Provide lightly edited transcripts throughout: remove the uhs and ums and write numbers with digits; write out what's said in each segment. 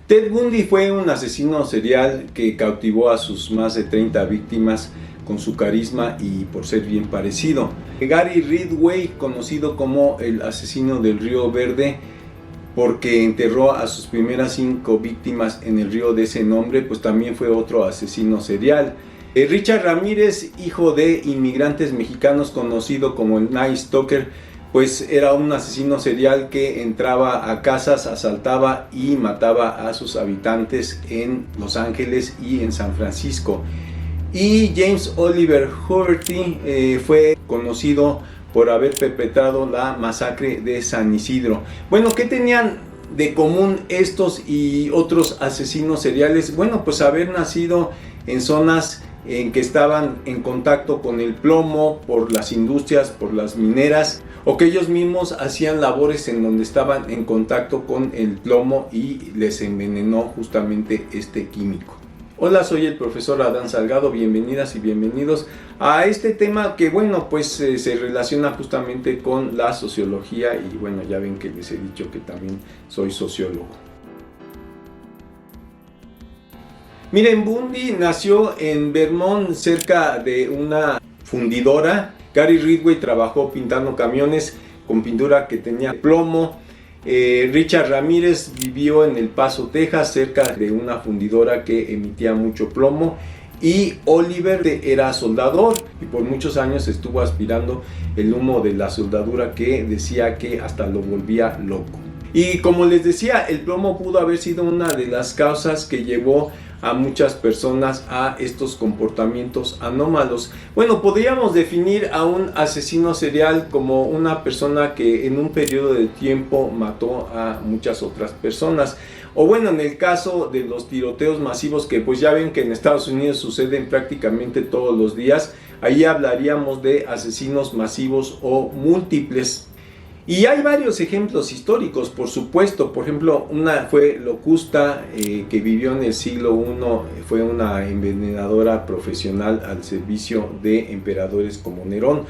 Ted Bundy fue un asesino serial que cautivó a sus más de 30 víctimas con su carisma y por ser bien parecido. Gary Ridgway, conocido como el asesino del Río Verde, porque enterró a sus primeras 5 víctimas en el río de ese nombre, pues también fue otro asesino serial. Richard Ramírez, hijo de inmigrantes mexicanos, conocido como el Night Stalker, pues era un asesino serial que entraba a casas, asaltaba y mataba a sus habitantes en Los Ángeles y en San Francisco. Y James Oliver Huerty fue conocido por haber perpetrado la masacre de San Isidro. Bueno, ¿qué tenían de común estos y otros asesinos seriales? Bueno, pues haber nacido en zonas en que estaban en contacto con el plomo por las industrias, por las mineras, o que ellos mismos hacían labores en donde estaban en contacto con el plomo y les envenenó justamente este químico. Hola, soy el profesor Adán Salgado, bienvenidas y bienvenidos a este tema que, bueno, pues se relaciona justamente con la sociología y bueno, ya ven que les he dicho que también soy sociólogo. Miren, Bundy nació en Vermont, cerca de una fundidora. Gary Ridgway trabajó pintando camiones con pintura que tenía plomo. Richard Ramírez vivió en El Paso, Texas, cerca de una fundidora que emitía mucho plomo. Y Oliver era soldador y por muchos años estuvo aspirando el humo de la soldadura que decía que hasta lo volvía loco. Y como les decía, el plomo pudo haber sido una de las causas que llevó a muchas personas a estos comportamientos anómalos. Bueno, podríamos definir a un asesino serial como una persona que en un periodo de tiempo mató a muchas otras personas. O bueno, en el caso de los tiroteos masivos, que pues ya ven que en Estados Unidos suceden prácticamente todos los días, ahí hablaríamos de asesinos masivos o múltiples. Y hay varios ejemplos históricos, por supuesto. Por ejemplo, una fue Locusta, que vivió en el siglo I, fue una envenenadora profesional al servicio de emperadores como Nerón.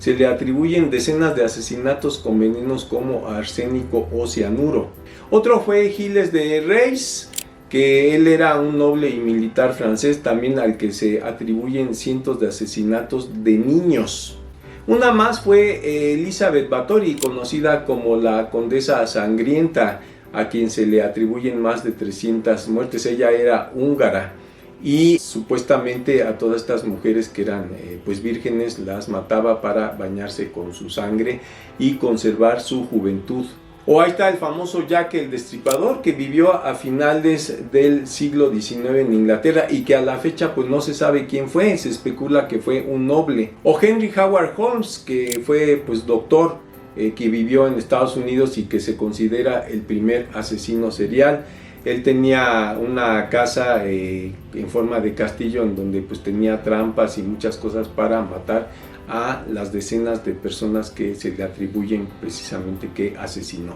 Se le atribuyen decenas de asesinatos con venenos como arsénico o cianuro. Otro fue Gilles de Rais, que él era un noble y militar francés, también al que se atribuyen cientos de asesinatos de niños. Una más fue Elizabeth Báthory, conocida como la Condesa Sangrienta, a quien se le atribuyen más de 300 muertes. Ella era húngara y supuestamente a todas estas mujeres que eran pues vírgenes las mataba para bañarse con su sangre y conservar su juventud. O ahí está el famoso Jack el Destripador, que vivió a finales del siglo XIX en Inglaterra y que a la fecha pues no se sabe quién fue, se especula que fue un noble. O Henry Howard Holmes, que fue pues doctor, que vivió en Estados Unidos y que se considera el primer asesino serial. Él tenía una casa en forma de castillo en donde pues tenía trampas y muchas cosas para matar a las decenas de personas que se le atribuyen precisamente que asesinó.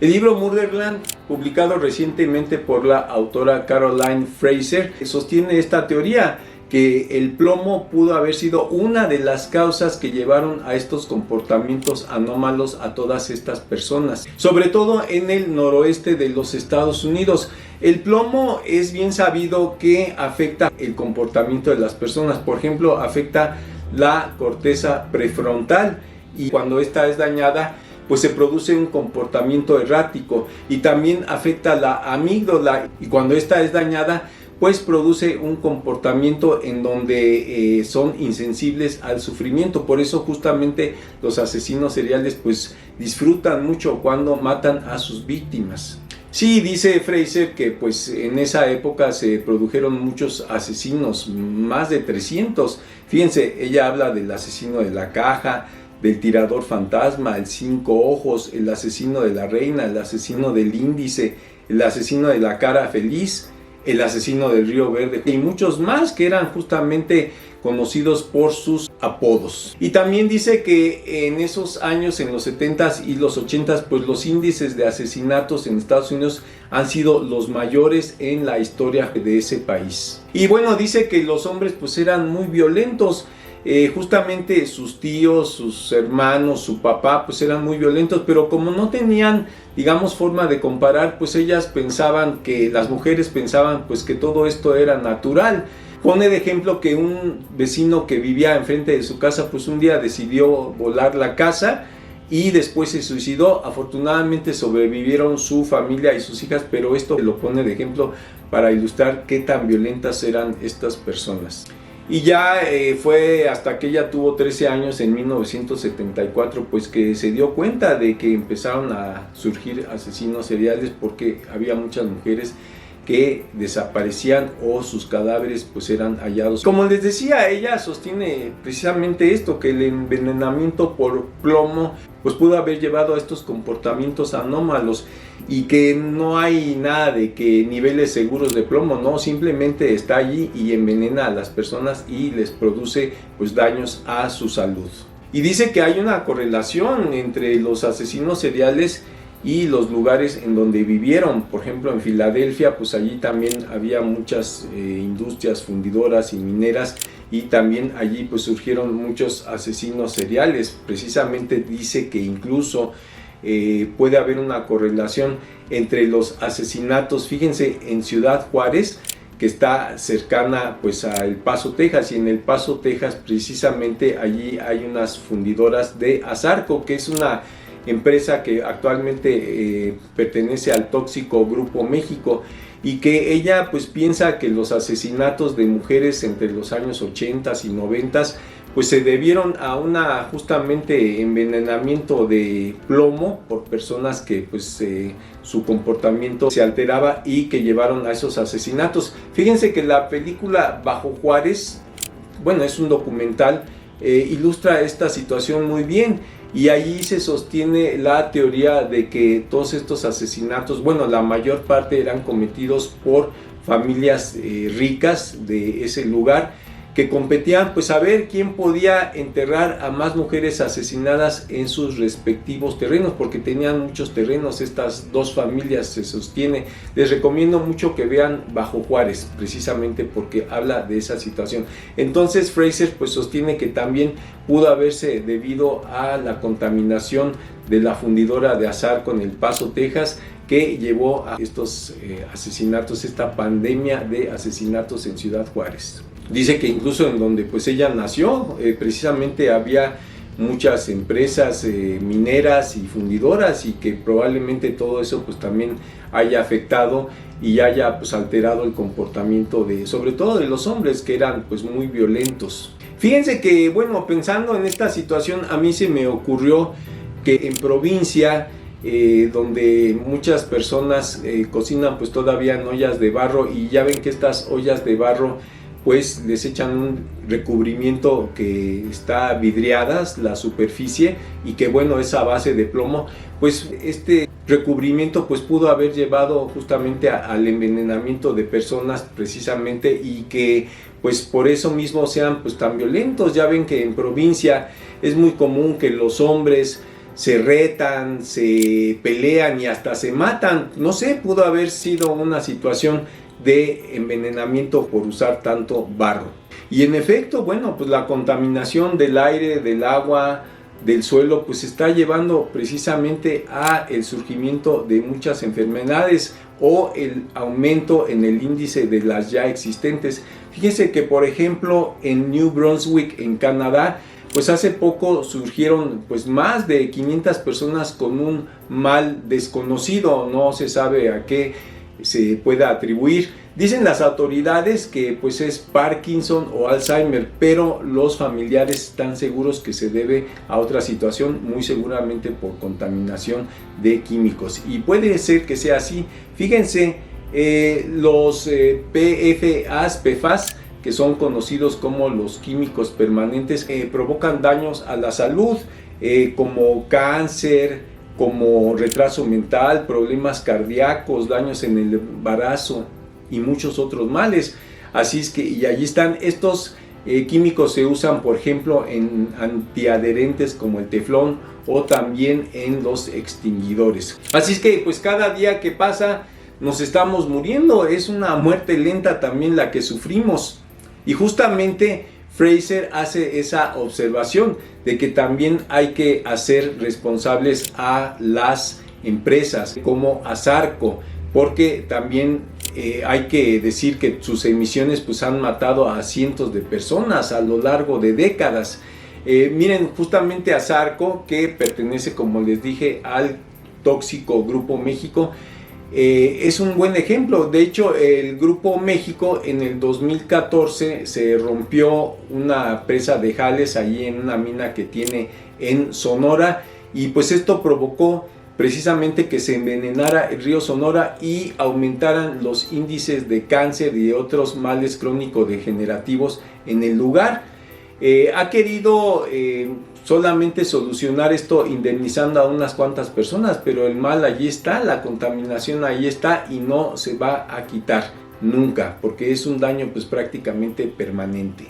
El libro Murderland, publicado recientemente por la autora Caroline Fraser, sostiene esta teoría, que el plomo pudo haber sido una de las causas que llevaron a estos comportamientos anómalos a todas estas personas, sobre todo en el noroeste de los Estados Unidos. El plomo es bien sabido que afecta el comportamiento de las personas. Por ejemplo, afecta la corteza prefrontal y cuando esta es dañada pues se produce un comportamiento errático, y también afecta la amígdala y cuando esta es dañada pues produce un comportamiento en donde son insensibles al sufrimiento. Por eso justamente los asesinos seriales pues disfrutan mucho cuando matan a sus víctimas. Sí, dice Fraser que pues en esa época se produjeron muchos asesinos, más de 300. Fíjense, ella habla del asesino de la caja, del tirador fantasma, el 5 ojos, el asesino de la reina, el asesino del índice, el asesino de la cara feliz, el asesino del Río Verde y muchos más que eran justamente conocidos por sus apodos. Y también dice que en esos años, en los 70s y los 80s, pues los índices de asesinatos en Estados Unidos han sido los mayores en la historia de ese país. Y bueno, dice que los hombres pues eran muy violentos. justamente sus tíos, sus hermanos, su papá, pues eran muy violentos, pero como no tenían, digamos, forma de comparar, pues ellas pensaban que, las mujeres pensaban pues que todo esto era natural. Pone de ejemplo que un vecino que vivía enfrente de su casa, pues un día decidió volar la casa y después se suicidó. Afortunadamente sobrevivieron su familia y sus hijas, pero esto lo pone de ejemplo para ilustrar qué tan violentas eran estas personas. Y ya fue hasta que ella tuvo 13 años en 1974 pues que se dio cuenta de que empezaron a surgir asesinos seriales, porque había muchas mujeres que desaparecían o sus cadáveres pues eran hallados. Como les decía, ella sostiene precisamente esto, que el envenenamiento por plomo pues pudo haber llevado a estos comportamientos anómalos, y que no hay nada de que niveles seguros de plomo, no, simplemente está allí y envenena a las personas y les produce pues daños a su salud. Y dice que hay una correlación entre los asesinos seriales y los lugares en donde vivieron. Por ejemplo, en Filadelfia, pues allí también había muchas industrias fundidoras y mineras, y también allí pues surgieron muchos asesinos seriales. Precisamente dice que incluso puede haber una correlación entre los asesinatos, fíjense, en Ciudad Juárez, que está cercana pues a El Paso, Texas, y en El Paso, Texas, precisamente allí hay unas fundidoras de Asarco, que es una empresa que actualmente pertenece al tóxico Grupo México, y que ella pues piensa que los asesinatos de mujeres entre los años 80 y 90 pues se debieron a una justamente envenenamiento de plomo por personas que pues su comportamiento se alteraba y que llevaron a esos asesinatos. Fíjense que la película Bajo Juárez, bueno, es un documental, ilustra esta situación muy bien. Y allí se sostiene la teoría de que todos estos asesinatos, bueno, la mayor parte eran cometidos por familias ricas de ese lugar, que competían pues a ver quién podía enterrar a más mujeres asesinadas en sus respectivos terrenos, porque tenían muchos terrenos estas dos familias, se sostiene. Les recomiendo mucho que vean Bajo Juárez, precisamente porque habla de esa situación. Entonces Fraser pues sostiene que también pudo haberse debido a la contaminación de la fundidora de Asarco en El Paso, Texas, que llevó a estos asesinatos, esta pandemia de asesinatos en Ciudad Juárez. Dice que incluso en donde pues ella nació, precisamente había muchas empresas mineras y fundidoras, y que probablemente todo eso pues también haya afectado y haya pues alterado el comportamiento de, sobre todo de los hombres, que eran pues muy violentos. Fíjense que, bueno, pensando en esta situación, a mí se me ocurrió que en provincia, donde muchas personas cocinan pues todavía en ollas de barro, y ya ven que estas ollas de barro pues les echan un recubrimiento que está vidriadas la superficie, y que bueno, es a base de plomo. Pues este recubrimiento pues pudo haber llevado justamente al envenenamiento de personas precisamente, y que pues por eso mismo sean pues tan violentos. Ya ven que en provincia es muy común que los hombres se retan, se pelean y hasta se matan. No sé, pudo haber sido una situación de envenenamiento por usar tanto barro. Y en efecto, bueno, pues la contaminación del aire, del agua, del suelo, pues está llevando precisamente a el surgimiento de muchas enfermedades o el aumento en el índice de las ya existentes. Fíjense que, por ejemplo, en New Brunswick, en Canadá, pues hace poco surgieron pues más de 500 personas con un mal desconocido, no se sabe a qué se pueda atribuir. Dicen las autoridades que pues es Parkinson o Alzheimer, pero los familiares están seguros que se debe a otra situación, muy seguramente por contaminación de químicos, y puede ser que sea así. Fíjense, los PFAS, que son conocidos como los químicos permanentes, provocan daños a la salud, como cáncer, como retraso mental, problemas cardíacos, daños en el embarazo y muchos otros males. Así es que, y allí están estos químicos, se usan por ejemplo en antiadherentes como el teflón, o también en los extinguidores. Así es que pues cada día que pasa nos estamos muriendo, es una muerte lenta también la que sufrimos. Y justamente Fraser hace esa observación de que también hay que hacer responsables a las empresas como ASARCO, porque también hay que decir que sus emisiones pues han matado a cientos de personas a lo largo de décadas. Miren, justamente ASARCO, que pertenece, como les dije, al tóxico Grupo México, es un buen ejemplo. De hecho, el Grupo México en el 2014 se rompió una presa de Jales allí en una mina que tiene en Sonora, y pues esto provocó precisamente que se envenenara el río Sonora y aumentaran los índices de cáncer y de otros males crónicos degenerativos en el lugar. Ha querido solamente solucionar esto indemnizando a unas cuantas personas, pero el mal allí está, la contaminación allí está y no se va a quitar nunca, porque es un daño pues prácticamente permanente.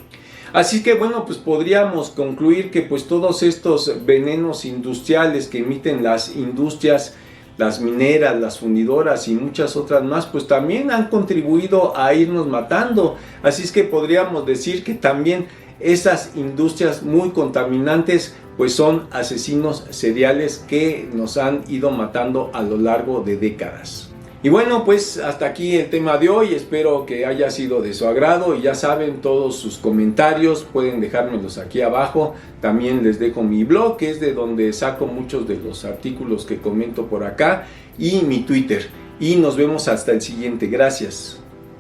Así que bueno, pues podríamos concluir que pues todos estos venenos industriales que emiten las industrias, las mineras, las fundidoras y muchas otras más, pues también han contribuido a irnos matando. Así es que podríamos decir que también esas industrias muy contaminantes pues son asesinos seriales que nos han ido matando a lo largo de décadas. Y bueno, pues hasta aquí el tema de hoy. Espero que haya sido de su agrado, y ya saben, todos sus comentarios pueden dejármelos aquí abajo. También les dejo mi blog, que es de donde saco muchos de los artículos que comento por acá, y mi Twitter. Y nos vemos hasta el siguiente. Gracias.